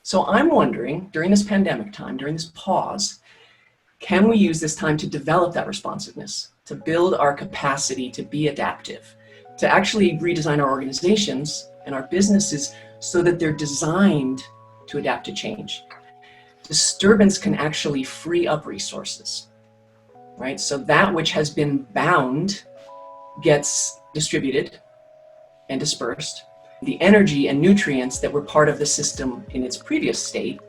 So I'm wondering, during this pandemic time, during this pause, can we use this time to develop that responsiveness, to build our capacity to be adaptive, to actually redesign our organizations and our businesses so that they're designed to adapt to change? Disturbance can actually free up resources, right? So that which has been bound gets distributed and dispersed. The energy and nutrients that were part of the system in its previous state,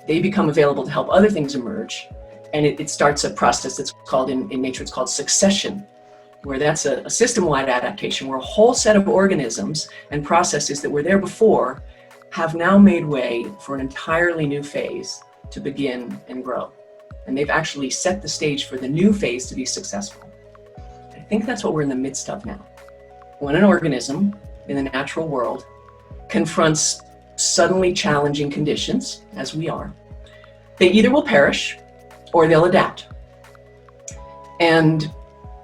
they become available to help other things emerge. And it starts a process that's called, in nature, it's called succession, where that's a system-wide adaptation, where a whole set of organisms and processes that were there before have now made way for an entirely new phase to begin and grow. And they've actually set the stage for the new phase to be successful. I think that's what we're in the midst of now. When an organism in the natural world confronts suddenly challenging conditions, as we are, they either will perish or they'll adapt. And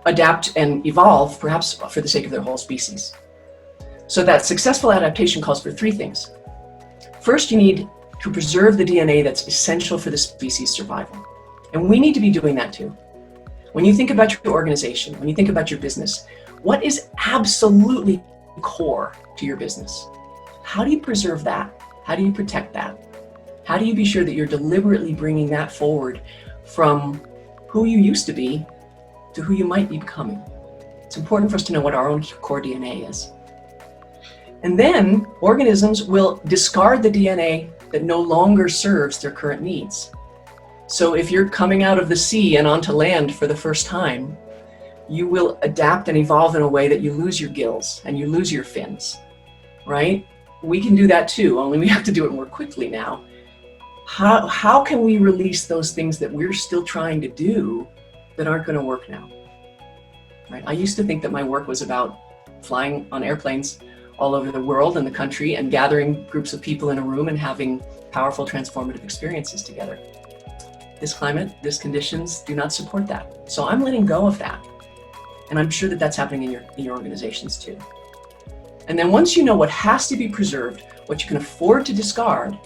adapt and evolve, perhaps for the sake of their whole species. So that successful adaptation calls for three things. First, you need to preserve the DNA that's essential for the species' survival. And we need to be doing that too. When you think about your organization, when you think about your business, what is absolutely core to your business? How do you preserve that? How do you protect that? How do you be sure that you're deliberately bringing that forward from who you used to be to who you might be becoming? It's important for us to know what our own core DNA is. And then organisms will discard the DNA that no longer serves their current needs. So if you're coming out of the sea and onto land for the first time, you will adapt and evolve in a way that you lose your gills and you lose your fins, right? We can do that too, only we have to do it more quickly now. How can we release those things that we're still trying to do that aren't going to work now? Right? I used to think that my work was about flying on airplanes all over the world and the country and gathering groups of people in a room and having powerful transformative experiences together. This climate, these conditions do not support that. So I'm letting go of that. And I'm sure that that's happening in your organizations too. And then once you know what has to be preserved, what you can afford to discard,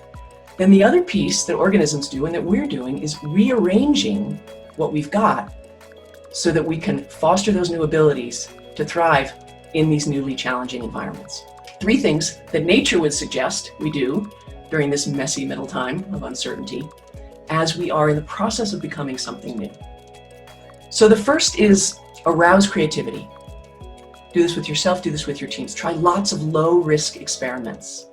then the other piece that organisms do and that we're doing is rearranging what we've got so that we can foster those new abilities to thrive in these newly challenging environments. Three things that nature would suggest we do during this messy middle time of uncertainty as we are in the process of becoming something new. So the first is arouse creativity. Do this with yourself, do this with your teams. Try lots of low-risk experiments.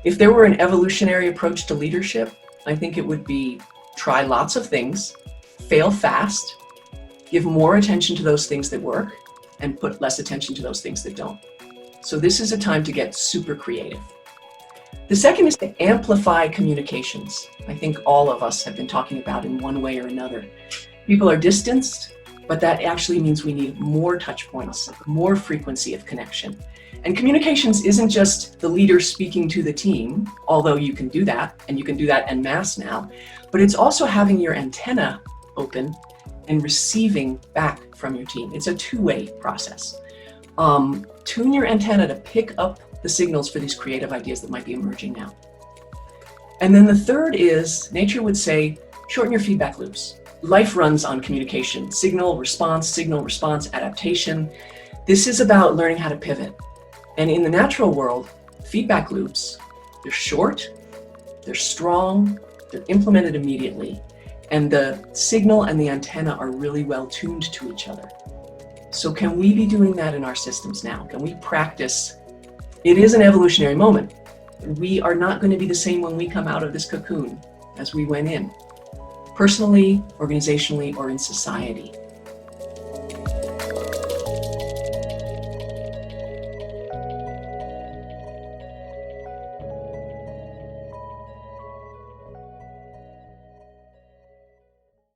If there were an evolutionary approach to leadership, I think it would be try lots of things, fail fast, give more attention to those things that work, and put less attention to those things that don't. So this is a time to get super creative. The second is to amplify communications. I think all of us have been talking about in one way or another. People are distanced, but that actually means we need more touch points, more frequency of connection. And communications isn't just the leader speaking to the team, although you can do that, and you can do that en masse now, but it's also having your antenna open and receiving back from your team. It's a two-way process. Tune your antenna to pick up the signals for these creative ideas that might be emerging now. And then the third is, nature would say, shorten your feedback loops. Life runs on communication, signal, response, adaptation. This is about learning how to pivot. And in the natural world, feedback loops, they're short, they're strong, they're implemented immediately, and the signal and the antenna are really well tuned to each other. So can we be doing that in our systems now? Can we practice? It is an evolutionary moment. We are not going to be the same when we come out of this cocoon as we went in, personally, organizationally, or in society.